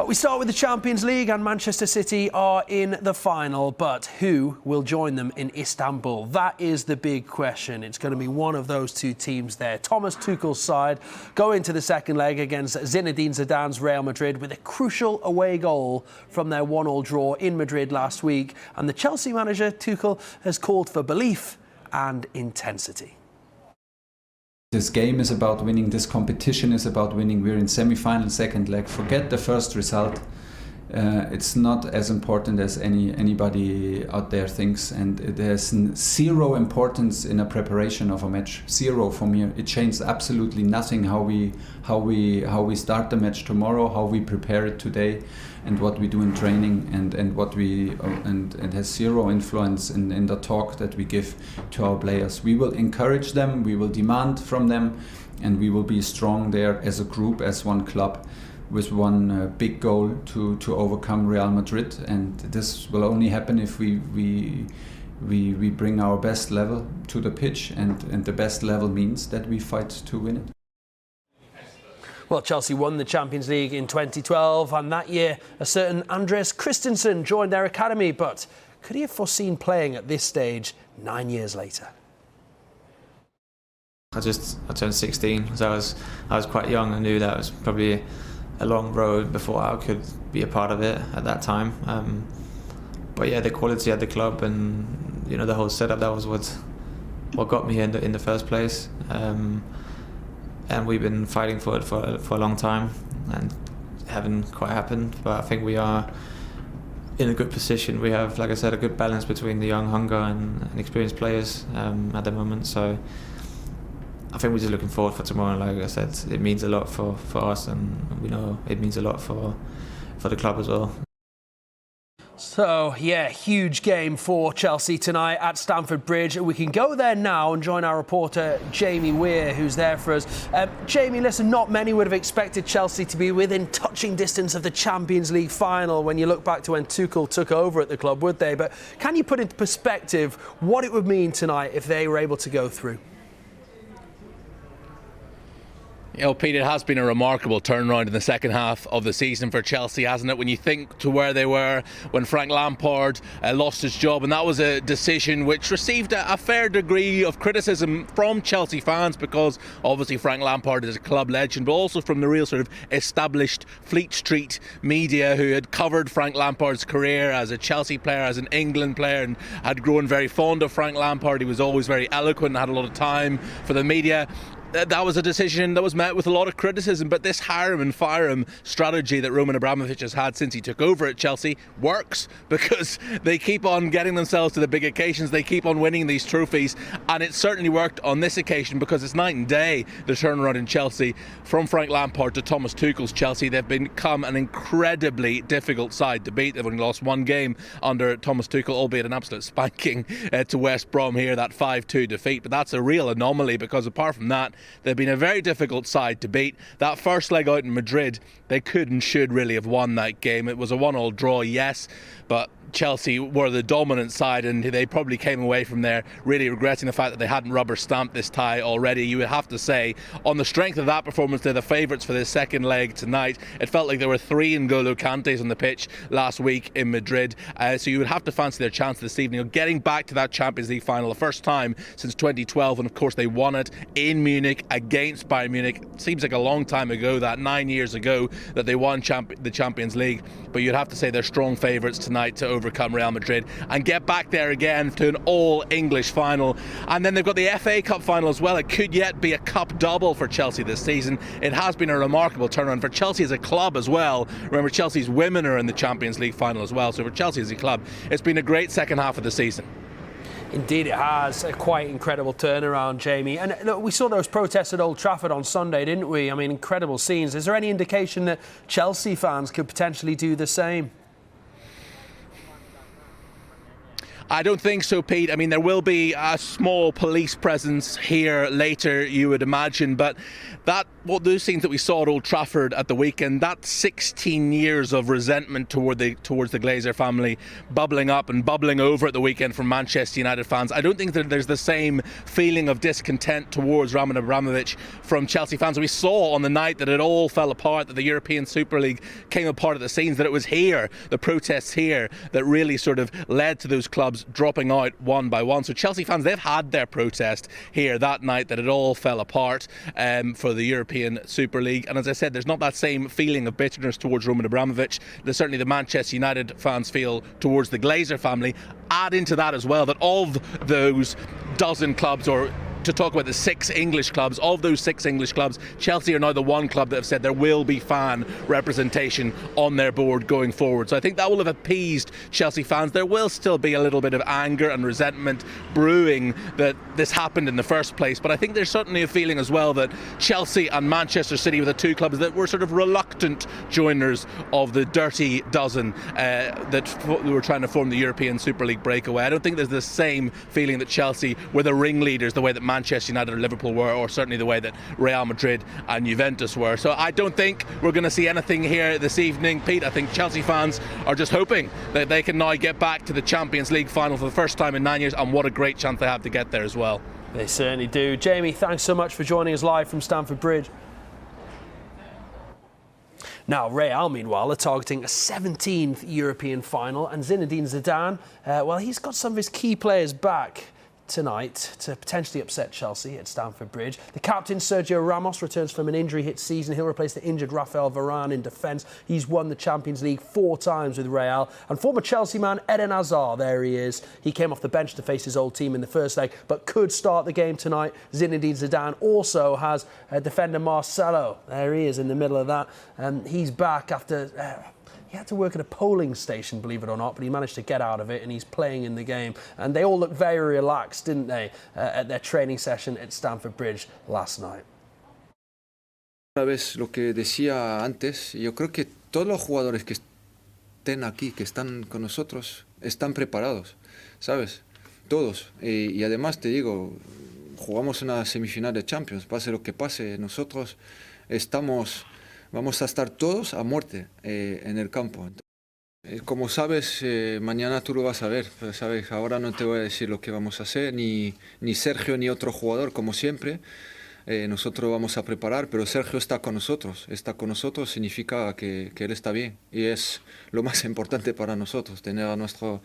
Well, we start with the Champions League, and Manchester City are in the final, but who will join them in Istanbul? That is the big question. It's going to be one of those two teams there. Thomas Tuchel's side go into the second leg against Zinedine Zidane's Real Madrid with a crucial away goal from their 1-1 draw in Madrid last week. And the Chelsea manager, Tuchel, has called for belief and intensity. This game is about winning, this competition is about winning. We're in semi-final, second leg. Forget the first result. It's not as important as anybody out there thinks, and it has zero importance in a preparation of a match. Zero for me. It changes absolutely nothing how we start the match tomorrow, how we prepare it today, and what we do in training, and what we and has zero influence in the talk that we give to our players. We will encourage them, we will demand from them, and we will be strong there as a group, as one club, with one big goal to overcome Real Madrid. And this will only happen if we bring our best level to the pitch, and the best level means that we fight to win it. Well, Chelsea won the Champions League in 2012, and that year a certain Andreas Christensen joined their academy. But could he have foreseen playing at this stage 9 years later? I turned 16, so I was quite young. I knew that it was probably a long road before I could be a part of it at that time. But yeah, the quality at the club and the whole setup, that was what got me in the first place. And we've been fighting for it for a long time, and it haven't quite happened. But I think we are in a good position. We have, like I said, a good balance between the young hunger and experienced players at the moment. So I think we're just looking forward for tomorrow. Like I said, it means a lot for us, and we know it means a lot for the club as well. So, yeah, huge game for Chelsea tonight at Stamford Bridge. We can go there now and join our reporter, Jamie Weir, who's there for us. Jamie, listen, not many would have expected Chelsea to be within touching distance of the Champions League final when you look back to when Tuchel took over at the club, would they? But can you put into perspective what it would mean tonight if they were able to go through? Pete, it has been a remarkable turnaround in the second half of the season for Chelsea, hasn't it? When you think to where they were when Frank Lampard lost his job, and that was a decision which received a fair degree of criticism from Chelsea fans, because obviously Frank Lampard is a club legend, but also from the real sort of established Fleet Street media who had covered Frank Lampard's career as a Chelsea player, as an England player, and had grown very fond of Frank Lampard. He was always very eloquent and had a lot of time for the media. That was a decision that was met with a lot of criticism, but this hire him and fire him strategy that Roman Abramovich has had since he took over at Chelsea works, because they keep on getting themselves to the big occasions, they keep on winning these trophies, and it certainly worked on this occasion, because it's night and day, the turnaround in Chelsea from Frank Lampard to Thomas Tuchel's Chelsea. They've become an incredibly difficult side to beat. They've only lost one game under Thomas Tuchel, albeit an absolute spanking to West Brom here, that 5-2 defeat, but that's a real anomaly, because apart from that, they've been a very difficult side to beat. That first leg out in Madrid, they could and should really have won that game. It was a 1-1 draw, yes, but Chelsea were the dominant side, and they probably came away from there really regretting the fact that they hadn't rubber stamped this tie already. You would have to say, on the strength of that performance, they're the favourites for this second leg tonight. It felt like there were 3 N'Golo Kantés on the pitch last week in Madrid, so you would have to fancy their chance this evening of getting back to that Champions League final, the first time since 2012, and of course they won it in Munich against Bayern Munich. It seems like a long time ago, that 9 years ago that they won the Champions League, but you'd have to say they're strong favourites tonight to overcome Real Madrid and get back there again to an all-English final. And then they've got the FA Cup final as well. It could yet be a cup double for Chelsea this season. It has been a remarkable turnaround for Chelsea as a club as well. Remember, Chelsea's women are in the Champions League final as well, so for Chelsea as a club, it's been a great second half of the season. Indeed it has. A quite incredible turnaround, Jamie. And look, we saw those protests at Old Trafford on Sunday, didn't we? I mean, incredible scenes. Is there any indication that Chelsea fans could potentially do the same? I don't think so, Pete. I mean, there will be a small police presence here later, you would imagine, but that those scenes that we saw at Old Trafford at the weekend, that 16 years of resentment towards the Glazer family bubbling up and bubbling over at the weekend from Manchester United fans. I don't think that there's the same feeling of discontent towards Roman Abramovich from Chelsea fans. We saw on the night that it all fell apart, that the European Super League came apart at the seams, that it was here, the protests here, that really sort of led to those clubs dropping out one by one. So Chelsea fans, they've had their protest here that night, that it all fell apart for the European Super League. And as I said, there's not that same feeling of bitterness towards Roman Abramovich that certainly the Manchester United fans feel towards the Glazer family. Add into that as well that of those dozen clubs, or to talk about the 6 English clubs, of those 6 English clubs, Chelsea are now the one club that have said there will be fan representation on their board going forward. So I think that will have appeased Chelsea fans. There will still be a little bit of anger and resentment brewing that this happened in the first place, but I think there's certainly a feeling as well that Chelsea and Manchester City were the 2 clubs that were sort of reluctant joiners of the dirty dozen that were trying to form the European Super League breakaway. I don't think there's the same feeling that Chelsea were the ringleaders the way that Manchester United or Liverpool were, or certainly the way that Real Madrid and Juventus were. So I don't think we're going to see anything here this evening, Pete. I think Chelsea fans are just hoping that they can now get back to the Champions League final for the first time in 9 years, and what a great chance they have to get there as well. They certainly do. Jamie, thanks so much for joining us live from Stamford Bridge. Now, Real, meanwhile, are targeting a 17th European final, and Zinedine Zidane, well, he's got some of his key players back tonight to potentially upset Chelsea at Stamford Bridge. The captain, Sergio Ramos, returns from an injury-hit season. He'll replace the injured Raphael Varane in defence. He's won the Champions League 4 times with Real. And former Chelsea man Eden Hazard, there he is. He came off the bench to face his old team in the first leg, but could start the game tonight. Zinedine Zidane also has defender Marcelo. There he is in the middle of that. He's back after... he had to work at a polling station, believe it or not, but he managed to get out of it and he's playing in the game. And they all looked very relaxed, didn't they, at their training session at Stamford Bridge last night. Otra vez lo que decía antes, yo creo que todos los jugadores que estén aquí, que están con nosotros, están preparados, ¿sabes? Todos. Y además te digo, jugamos una semifinal de Champions, pase lo que pase, nosotros vamos a estar todos a muerte en el campo. Como sabes, mañana tú lo vas a ver, pero sabes, ahora no te voy a decir lo que vamos a hacer, ni Sergio ni otro jugador, como siempre. Nosotros vamos a preparar, pero Sergio está con nosotros significa que él está bien y es lo más importante para nosotros, tener a nuestro